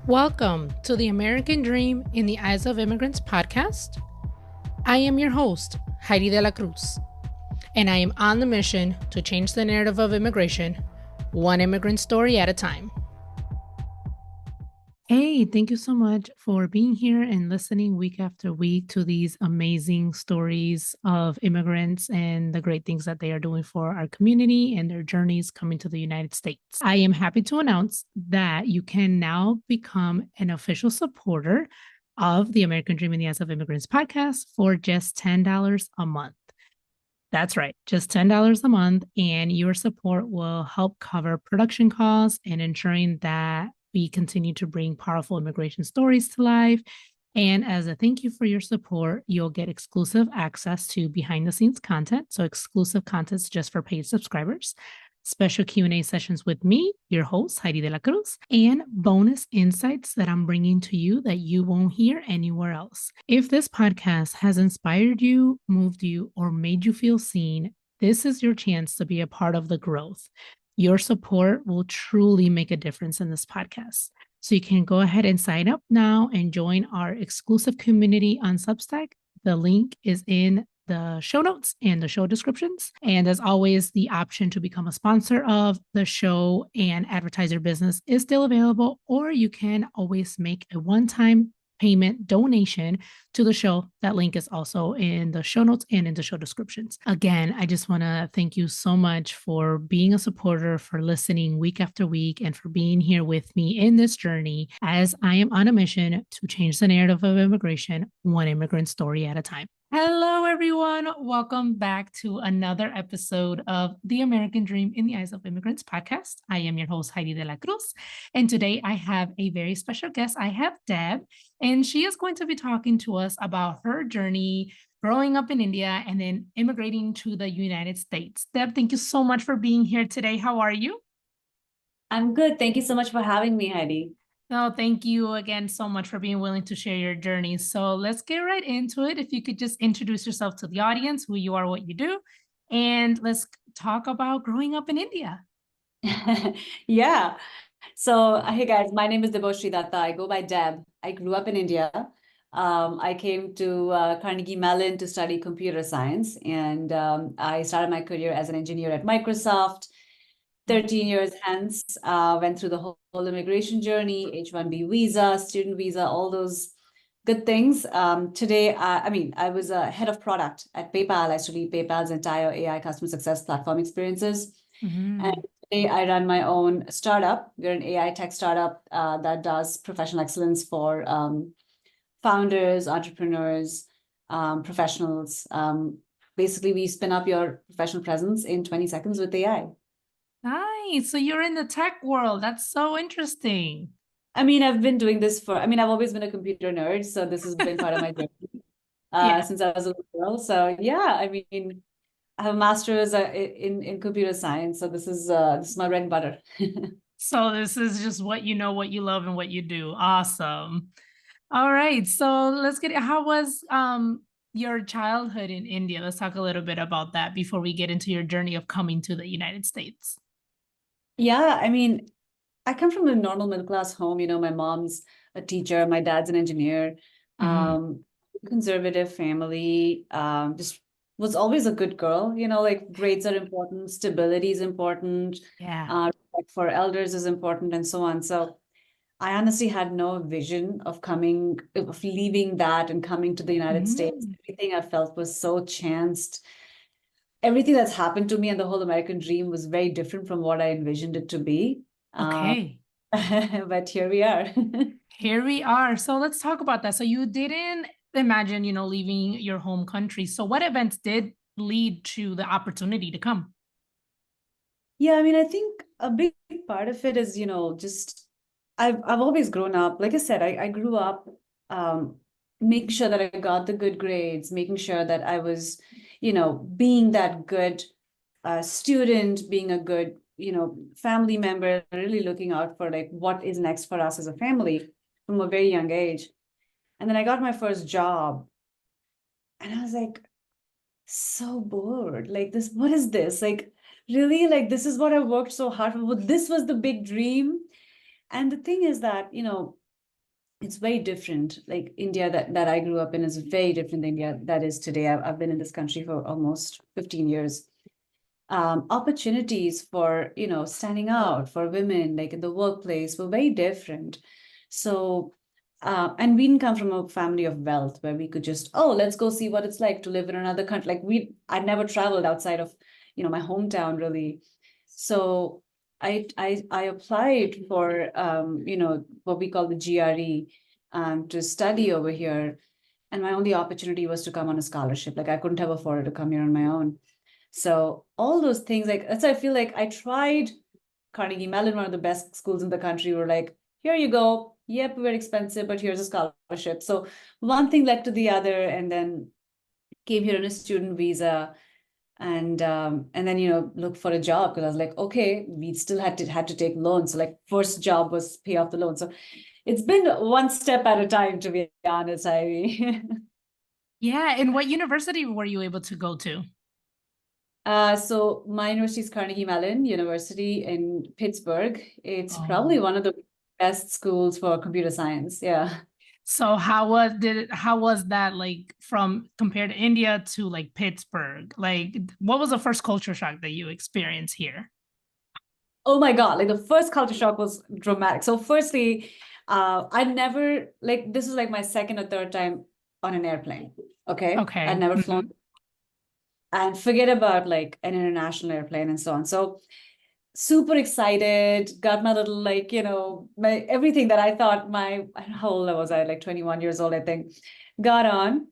Welcome to the American Dream in the Eyes of Immigrants podcast. I am your host, Heidy De La Cruz, and I am on the mission to change the narrative of immigration, one immigrant story at a time. Hey, thank you so much for being here and listening week after week to these amazing stories of immigrants and the great things that they are doing for our community and their journeys coming to the United States. I am happy to announce that you can now become an official supporter of the American Dream in the Eyes of Immigrants podcast for just $10 a month. That's right, just $10 a month, and your support will help cover production costs and ensuring that we continue to bring powerful immigration stories to life. And as a thank you for your support, you'll get exclusive access to behind the scenes content. So exclusive content just for paid subscribers, special Q&A sessions with me, your host, Heidy De La Cruz, and bonus insights that I'm bringing to you that you won't hear anywhere else. If this podcast has inspired you, moved you, or made you feel seen, this is your chance to be a part of the growth. Your support will truly make a difference in this podcast. So you can go ahead and sign up now and join our exclusive community on Substack. The link is in the show notes and the show descriptions. And as always, the option to become a sponsor of the show and advertise your business is still available, or you can always make a one-time payment donation to the show. That link is also in the show notes and in the show descriptions. Again, I just want to thank you so much for being a supporter, for listening week after week, and for being here with me in this journey as I am on a mission to change the narrative of immigration, one immigrant story at a time. Hello, everyone. Welcome back to another episode of the American Dream in the Eyes of Immigrants podcast. I am your host, Heidy De La Cruz. And today I have a very special guest. I have Deb, and she is going to be talking to us about her journey growing up in India and then immigrating to the United States. Deb, thank you so much for being here today. How are you? I'm good. Thank you so much for having me, Heidi. No, thank you again so much for being willing to share your journey. So let's get right into it. If you could just introduce yourself to the audience, who you are, what you do, and let's talk about growing up in India. Yeah. So, hey guys, my name is Deboshree Dutta. I go by Deb. I grew up in India. I came to Carnegie Mellon to study computer science, and I started my career as an engineer at Microsoft. 13 years hence, went through the whole immigration journey, H-1B visa, student visa, all those good things. Today, I was a head of product at PayPal. I used to lead PayPal's entire AI customer success platform experiences. And today I run my own startup. We're an AI tech startup that does professional excellence for founders, entrepreneurs, professionals. Basically, we spin up your professional presence in 20 seconds with AI. Nice. So you're in the tech world. That's so interesting. I've been doing this I've always been a computer nerd. So this has been part of my journey since I was a little girl. So yeah, I have a master's in computer science. So this is my bread and butter. So this is just what you know, what you love, and what you do. Awesome. All right. So let's how was your childhood in India? Let's talk a little bit about that before we get into your journey of coming to the United States. Yeah, I come from a normal middle class home. My mom's a teacher, my dad's an engineer. Conservative family. Just was always a good girl. Like grades are important, stability is important. Yeah. Respect for elders is important, and so on. So I honestly had no vision of leaving that and coming to the United States. Everything I felt was so chanced. Everything that's happened to me and the whole American dream was very different from what I envisioned it to be. Okay. But here we are. Here we are. So let's talk about that. So you didn't imagine, leaving your home country. So what events did lead to the opportunity to come? Yeah, I think a big part of it is, just I've always grown up. Like I said, I grew up making sure that I got the good grades, making sure that I was, being that good student, being a good, family member, really looking out for like what is next for us as a family from a very young age. And then I got my first job and I was like, so bored. Like this, what is this? Like, really? Like, this is what I worked so hard for. This was the big dream. And the thing is that, it's very different. Like India that I grew up in is very different than India that is today. I've been in this country for almost 15 years. Opportunities for, standing out for women, like in the workplace, were very different. So, and we didn't come from a family of wealth where we could just, oh, let's go see what it's like to live in another country. Like I never traveled outside of, my hometown really. So I applied for, what we call the GRE, to study over here. And my only opportunity was to come on a scholarship. Like I couldn't have afforded to come here on my own. So all those things, like that's, I feel like I tried Carnegie Mellon, one of the best schools in the country, were like, here you go. Yep, we're expensive, but here's a scholarship. So one thing led to the other, and then came here on a student visa, and then look for a job, because I was like, okay, we still had to take loans. So like first job was pay off the loan. So it's been one step at a time, to be honest, Ivy. Yeah. And what university were you able to go to? So my university is Carnegie Mellon University in Pittsburgh. It's Oh. probably one of the best schools for computer science. Yeah. So how was that like from compared to India to like Pittsburgh? Like what was the first culture shock that you experienced here? Oh my God. Like the first culture shock was dramatic. So firstly, I never, like, this is like my second or third time on an airplane. Okay. I'd Okay. never flown, Mhm. and forget about like an international airplane and so on. So super excited, got my little, like, my everything that I thought I don't know how old was I, like 21 years old, I think. Got on,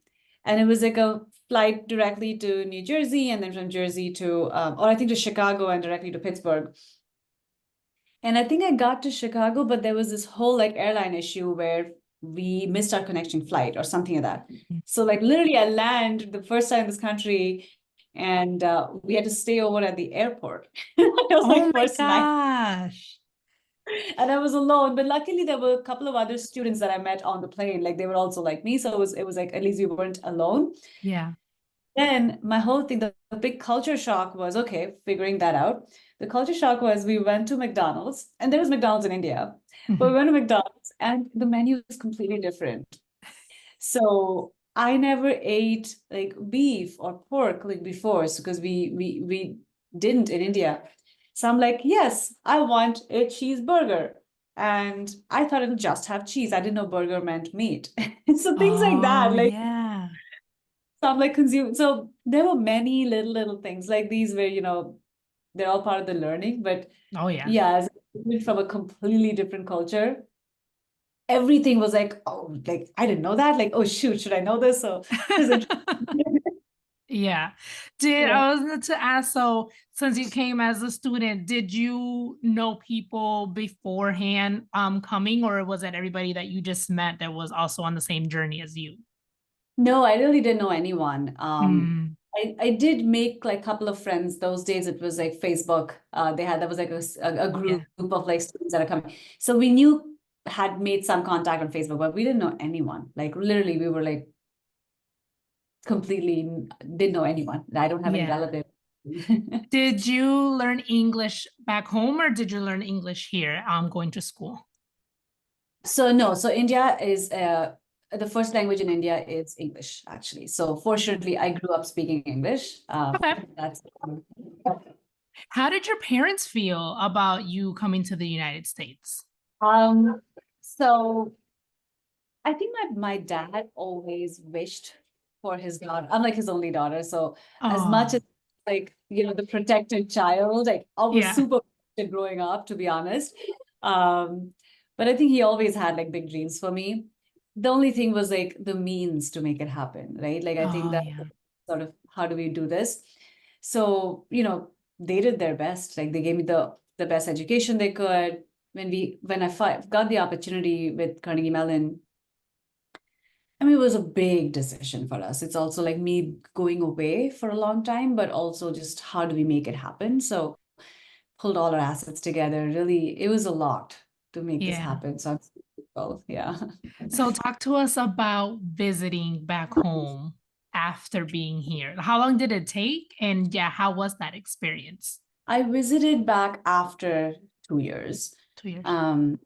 and it was like a flight directly to New Jersey, and then from Jersey to, or I think to Chicago, and directly to Pittsburgh. And I think I got to Chicago, but there was this whole like airline issue where we missed our connecting flight or something like that. So like literally I land the first time in this country, and we had to stay over at the airport. That was my Oh my first night. gosh. And I was alone. But luckily there were a couple of other students that I met on the plane. Like they were also like me. So it was like at least we weren't alone. Yeah. Then my whole thing, the big culture shock was, okay, figuring that out. The culture shock was we went to McDonald's, and there was McDonald's in India, but we Mhm. went to McDonald's and the menu is completely different. So I never ate like beef or pork like before, because we didn't in India. So I'm like, yes, I want a cheeseburger. And I thought it'll just have cheese. I didn't know burger meant meat. So things like that. Oh Like, yeah. so I'm like consume. So there were many little things like these where, they're all part of the learning. But Oh yeah. yeah, as from a completely different culture, everything was like, oh, like I didn't know that. Like, oh shoot, should I know this? So it was interesting. Yeah. Did Yeah. I was to ask, so since you came as a student, did you know people beforehand coming, or was it everybody that you just met that was also on the same journey as you? No, I really didn't know anyone. Mm, I did make like a couple of friends. Those days it was like Facebook. There was like a group yeah. of like students that are coming. So we knew, had made some contact on Facebook, but we didn't know anyone. Like literally we were like completely didn't know anyone. I don't have any Yeah. relatives. Did you learn English back home or did you learn English here going to school? So no, so India is the first language in India is English, actually. So fortunately, I grew up speaking English. Okay. That's How did your parents feel about you coming to the United States? so I think my dad always wished for his daughter. I'm like his only daughter. So as much Oh, as like, the protected child, like I was yeah. super protected growing up, to be honest. Um, but I think he always had like big dreams for me. The only thing was like the means to make it happen, right? Like I think Oh, that yeah. sort of how do we do this? So, they did their best. Like they gave me the best education they could. When I got the opportunity with Carnegie Mellon, I mean, it was a big decision for us. It's also like me going away for a long time, but also just how do we make it happen? So pulled all our assets together. Really, it was a lot to make this Yeah. happen. So I'm so grateful. Yeah. So talk to us about visiting back home after being here. How long did it take? And yeah, how was that experience? I visited back after 2 years. 2 years. Um,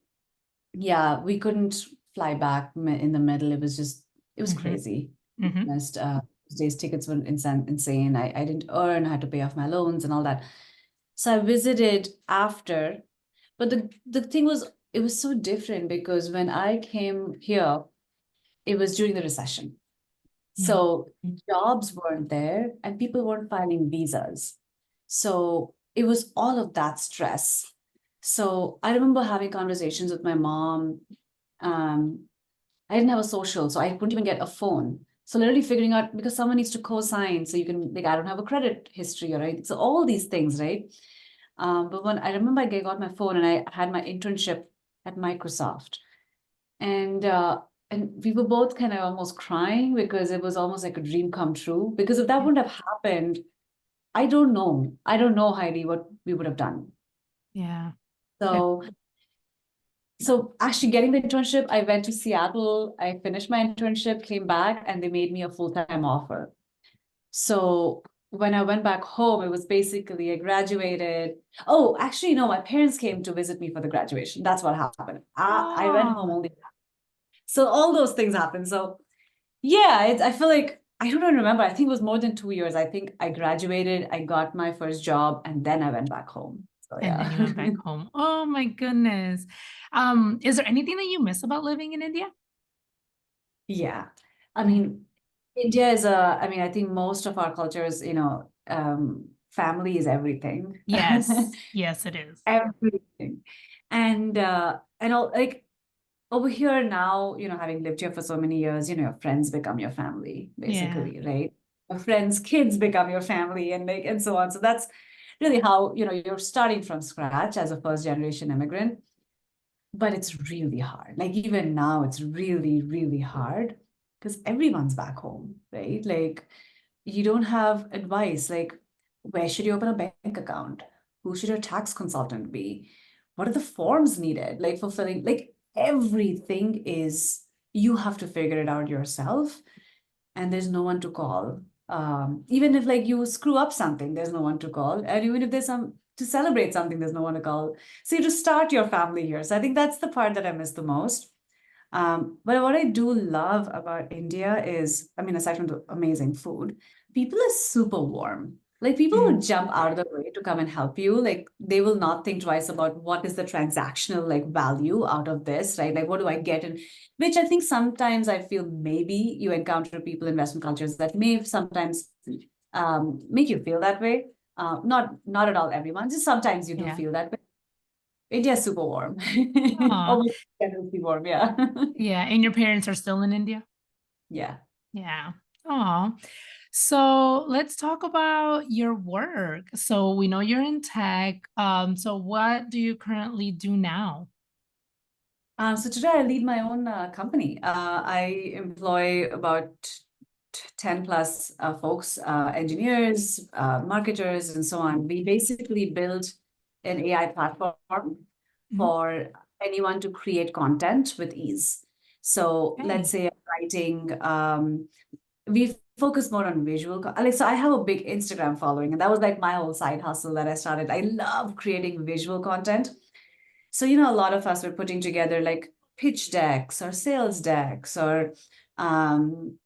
yeah, we couldn't fly back in the middle. It was Mm-hmm. crazy. Mm-hmm. Honest, those days tickets were insane. I didn't earn, I had to pay off my loans and all that. So I visited after, but the thing was, it was so different because when I came here, it was during the recession. Yeah. So jobs weren't there and people weren't filing visas. So it was all of that stress. So I remember having conversations with my mom. Um, I didn't have a social, so I couldn't even get a phone. So literally figuring out because someone needs to co-sign, so you can like I don't have a credit history, right? So all these things, right? But when I remember I got my phone and I had my internship at Microsoft, and we were both kind of almost crying because it was almost like a dream come true. Because if that Yeah. wouldn't have happened, I don't know. I don't know, Heidi, what we would have done. Yeah. So so actually getting the internship, I went to Seattle, I finished my internship, came back, and they made me a full-time offer. So when I went back home, it was basically I graduated. Oh, actually, no, my parents came to visit me for the graduation. That's what happened. I went home Oh, only. So all those things happened. So yeah, I feel like I don't even remember. I think it was more than 2 years. I think I graduated, I got my first job, and then I went back home. So and yeah. then you went back home. Oh my goodness. Is there anything that you miss about living in India? Yeah. I Yeah. mean, India is I mean, I think most of our cultures, family is everything. Yes. Yes, it is. Everything. And all like over here now, having lived here for so many years, your friends become your family, Yeah. basically, right? Your friends' kids become your family and so on. So that's really how, you're starting from scratch as a first generation immigrant. But it's really hard. Like even now, it's really, really hard because everyone's back home, right? Like you don't have advice. Like, where should you open a bank account? Who should your tax consultant be? What are the forms needed? Like fulfilling, like everything is, you have to figure it out yourself, and there's no one to call. Even if like you screw up something, there's no one to call. And even if there's some to celebrate something, there's no one to call. So you just start your family here. So I think that's the part that I miss the most. But what I do love about India is, I mean, aside from the amazing food, people are super warm. Like people Mm. would jump out of the way to come and help you. Like they will not think twice about what is the transactional like value out of this, right? Like what do I get? And which I think sometimes I feel maybe you encounter people in Western cultures that may sometimes make you feel that way. Not at all everyone, just sometimes you do Yeah. feel that way. India's super warm. Aw. Always generously warm, yeah. Yeah. And your parents are still in India? Yeah. Yeah. Oh, so let's talk about your work. So we know you're in tech. So what do you currently do now? So today I lead my own company. I employ about 10 plus folks, engineers, marketers, and so on. We basically build an AI platform Mhm. for anyone to create content with ease. So let's Okay. say I'm writing, we focus more on visual. Like, so I have a big Instagram following, and that was like my whole side hustle that I started. I love creating visual content. So, a lot of us were putting together like pitch decks or sales decks or, um,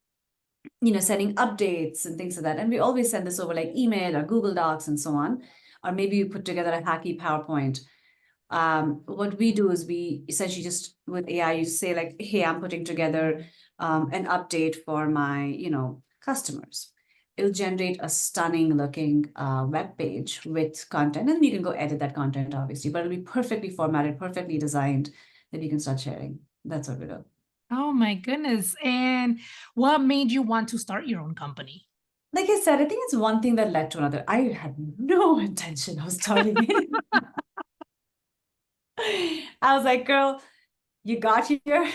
sending updates and things like that. And we always send this over like email or Google Docs and so on. Or maybe you put together a hacky PowerPoint. What we do is we essentially just with AI, you say like, hey, I'm putting together an update for my, customers. It'll generate a stunning looking web page with content, and you can go edit that content, obviously, but it'll be perfectly formatted, perfectly designed that you can start sharing. That's what we do. Oh my goodness. And what made you want to start your own company? Like I said, I think it's one thing that led to another. I had no intention of starting it. I was like, girl, you got here,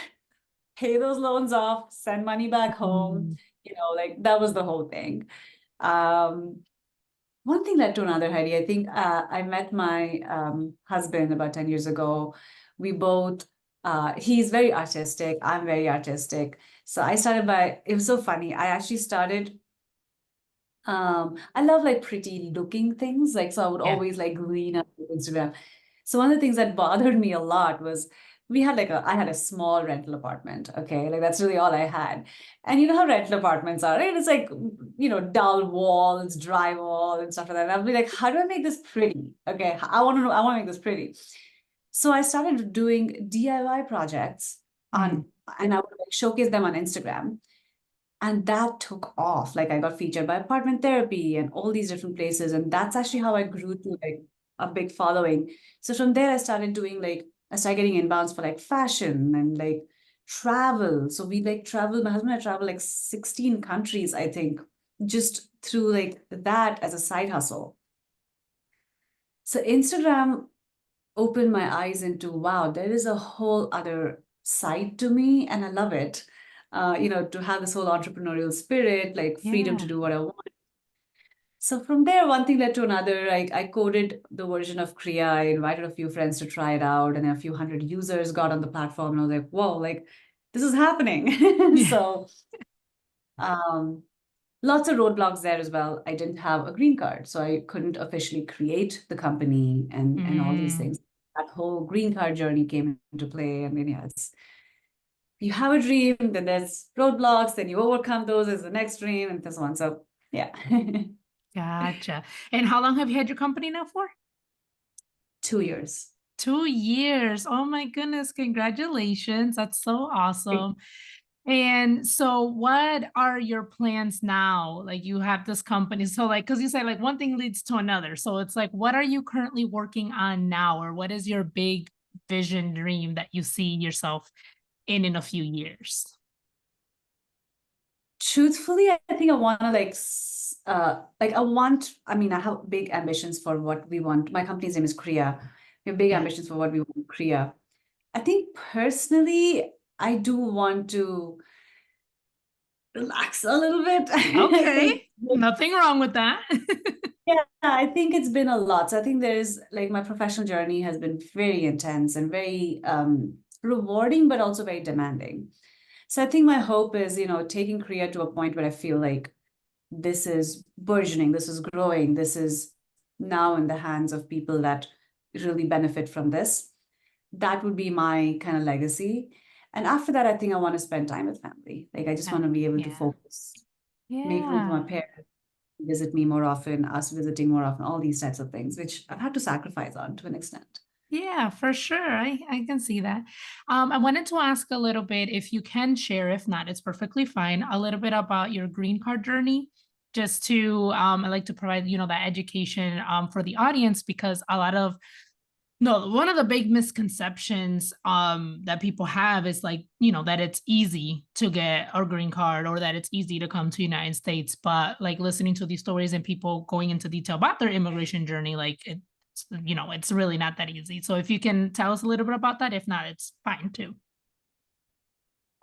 pay those loans off, send money back home. Mm. Like that was the whole thing. Um, One thing led to another, Heidi. I think I met my husband about 10 years ago. We both, he's very artistic. I'm very artistic. So I started it was so funny. I actually started, I love like pretty looking things. Like, so I would Yeah. always like glean up Instagram. So one of the things that bothered me a lot was we had I had a small rental apartment. Okay. Like that's really all I had. And you know how rental apartments are, right? It's like, dull walls, drywall and stuff like that. And I'll be like, how do I make this pretty? Okay. I want to make this pretty. So I started doing DIY projects Mm. and I would showcase them on Instagram. And that took off. Like I got featured by Apartment Therapy and all these different places. And that's actually how I grew to a big following. So from there, I started getting inbounds for fashion and travel. So we travel, my husband and I travel 16 countries, I think, just through that as a side hustle. So Instagram opened my eyes into, wow, there is a whole other side to me and I love it. To have this whole entrepreneurial spirit, freedom to Yeah. do what I want. So from there, one thing led to another. I coded the version of Criya. I invited a few friends to try it out, and a few hundred users got on the platform. And I was like, whoa, this is happening. Yeah. So um, lots of roadblocks there as well. I didn't have a green card, so I couldn't officially create the company and all these Mm. things. That whole green card journey came into play. I mean, yeah, you have a dream, then there's roadblocks, then you overcome those as the next dream, and so on. So yeah. Gotcha. And how long have you had your company now for? 2 years. 2 years. Oh my goodness. Congratulations. That's so awesome. And so what are your plans now? Like you have this company. So because you said one thing leads to another. So it's what are you currently working on now? Or what is your big vision dream that you see yourself in a few years? Truthfully, I think I want to I have big ambitions for what we want. My company's name is Criya. We have big Yeah. ambitions for what we want Criya. I think personally, I do want to relax a little bit. I Okay. think, Nothing wrong with that. yeah, I think it's been a lot. So I think there's my professional journey has been very intense and very rewarding, but also very demanding. So I think my hope is, taking Criya to a point where I feel like this is burgeoning, this is growing, this is now in the hands of people that really benefit from this. That would be my kind of legacy. And after that, I think I want to spend time with family. I just want to be able to Yeah. focus, make room for Yeah. my parents, visit me more often, us visiting more often, all these types of things, which I've had to sacrifice on to an extent. Yeah, for sure. I can see that. I wanted to ask a little bit if you can share, if not, it's perfectly fine, a little bit about your green card journey, just to I like to provide, that education for the audience because a lot of no, one of the big misconceptions that people have is that it's easy to get a green card or that it's easy to come to the United States. But listening to these stories and people going into detail about their immigration journey, it's really not that easy. So if you can tell us a little bit about that, if not, it's fine too.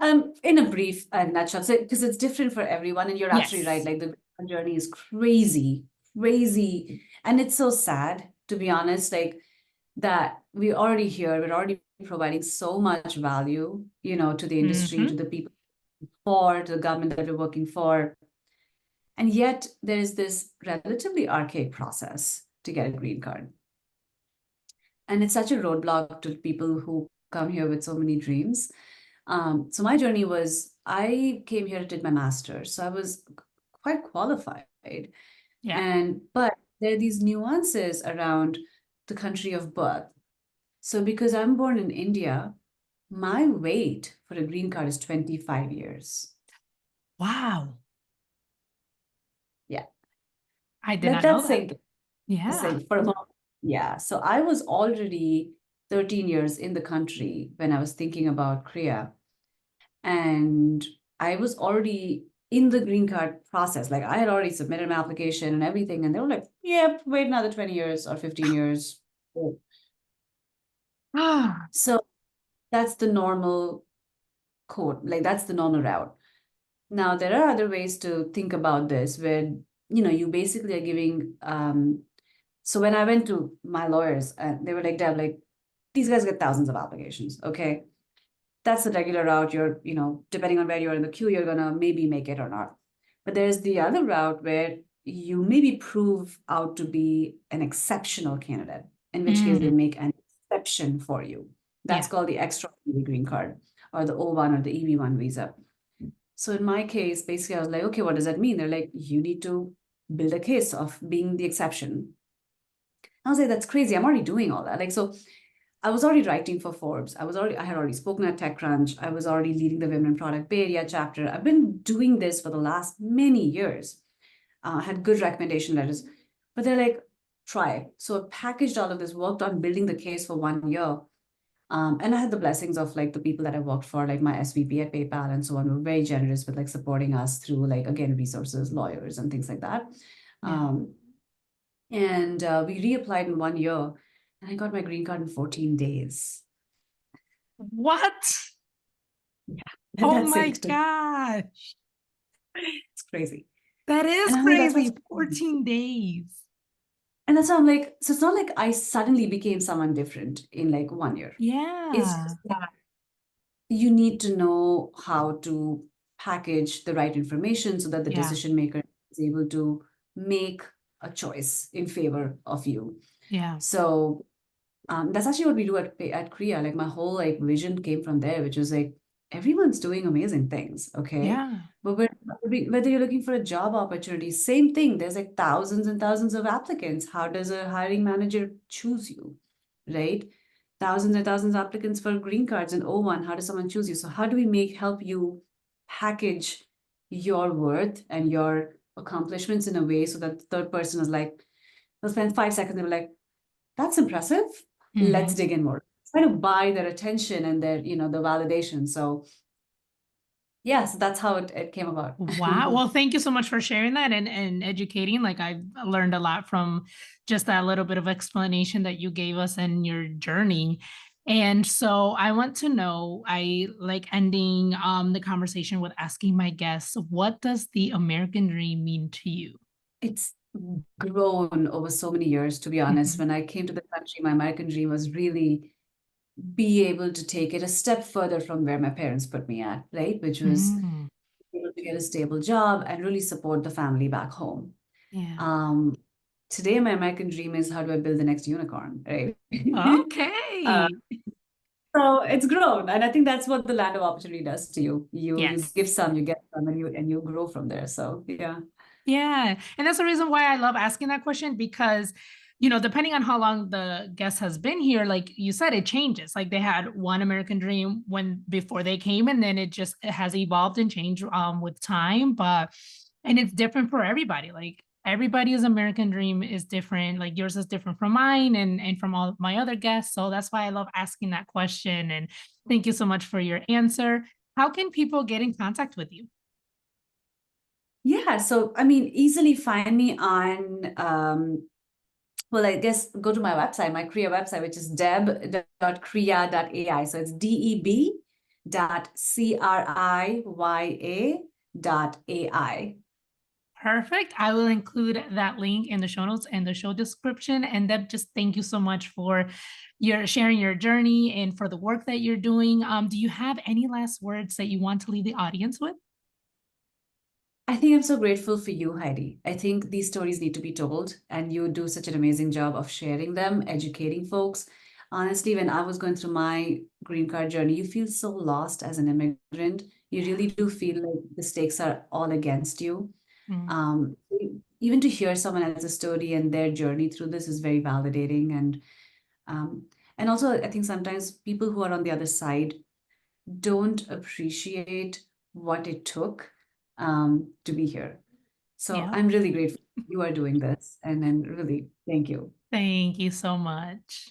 In a brief nutshell, so because it's different for everyone, and you're absolutely right. Yes. The journey is crazy, crazy, and it's so sad to be honest. That we're already here, we're already providing so much value, to the industry, to Mm-hmm. the people, to the government that we're working for, and yet there is this relatively archaic process to get a green card, and it's such a roadblock to people who come here with so many dreams. So my journey was I came here, did my master's, so I was quite qualified. Yeah. But there are these nuances around the country of birth. So because I'm born in India, my wait for a green card is 25 years. Wow. Yeah. I did Let not know that that. sink Yeah. for a moment. Yeah. So I was already 13 years in the country when I was thinking about Korea. And I was already in the green card process. I had already submitted my application and everything. And they were like, yep, wait another 20 years or 15 years. Ah. So that's the normal code. That's the normal route. Now, there are other ways to think about this where, you basically are giving, so when I went to my lawyers, they were like, Deb, these guys get thousands of applications. Okay. That's the regular route. You're, depending on where you're in the queue, you're going to maybe make it or not. But there's the other route where you maybe prove out to be an exceptional candidate, in which case they Mm. make an exception for you. That's Yeah. called the extraordinary green card or the O1 or the EB1 visa. So in my case, basically, I was like, okay, what does that mean? They're like, you need to build a case of being the exception. I was like, that's crazy. I'm already doing all that. Like, so I was already writing for Forbes. I had already spoken at TechCrunch. I was already leading the Women in Product Bay Area chapter. I've been doing this for the last many years. I had good recommendation letters, but they're like, try. So I packaged all of this, worked on building the case for 1 year. And I had the blessings of like the people that I worked for, like my SVP at PayPal and so on, were very generous with like supporting us through like, again, resources, lawyers, and things like that. Yeah. And we reapplied in 1 year, and I got my green card in 14 days. What? Yeah. Oh That's my it. gosh. It's crazy. That is And I'm like, that's crazy. what's 14 days. and that's why I'm like, so it's not like I suddenly became someone different in like 1 year. It's Yeah. just that you need to know how to package the right information so that the Yeah. decision maker is able to make a choice in favor of you. Yeah. So that's actually what we do at Kriya. Like my whole like vision came from there, which was like everyone's doing amazing things, okay? Yeah. But whether you're looking for a job opportunity, same thing. There's like thousands and thousands of applicants. How does a hiring manager choose you, right? Thousands and thousands of applicants for green cards and O1. How does someone choose you? So how do we help you package your worth and your accomplishments in a way so that the third person is like, they'll spend 5 seconds, they'll be like, that's impressive. Let's Mhm. dig in more. Try to buy their attention and their, the validation. So yeah, so that's how it came about. Wow. Well, thank you so much for sharing that and educating. Like I've learned a lot from just that little bit of explanation that you gave us and your journey. And so I want to know, I like ending the conversation with asking my guests, what does the American dream mean to you? It's grown over so many years, to be honest. Mhm. When I came to the country, my American dream was really be able to take it a step further from where my parents put me at, right? Which was Mm. able to get a stable job and really support the family back home. Yeah. Um, Today, my American dream is how do I build the next unicorn, right? uh, Okay. so it's grown, and I think that's what the land of opportunity does to you. You Yes. give some, you get some, and you grow from there. So yeah. Yeah. And that's the reason why I love asking that question because, depending on how long the guest has been here, like you said, it changes. Like they had one American dream when before they came, and then it has evolved and changed with time. And it's different for everybody. Like everybody's American dream is different. Like yours is different from mine and from all my other guests. So that's why I love asking that question. And thank you so much for your answer. How can people get in contact with you? Yeah, so I mean, easily find me on well, I guess go to my website, my Kriya website, which is deb.kriya.ai. So it's deb.criya.ai. Perfect. I will include that link in the show notes and the show description. And Deb, just thank you so much for your sharing your journey and for the work that you're doing. Do you have any last words that you want to leave the audience with? I think I'm so grateful for you, Heidi. I think these stories need to be told, and you do such an amazing job of sharing them, educating folks. Honestly, when I was going through my green card journey, you feel so lost as an immigrant. You Yeah. really do feel like the stakes are all against you. Mm. Um, Even to hear someone else's story and their journey through this is very validating. Um, and also, I think sometimes people who are on the other side don't appreciate what it took to be here. So Yeah. I'm really grateful you are doing this, and really thank you. Thank you so much.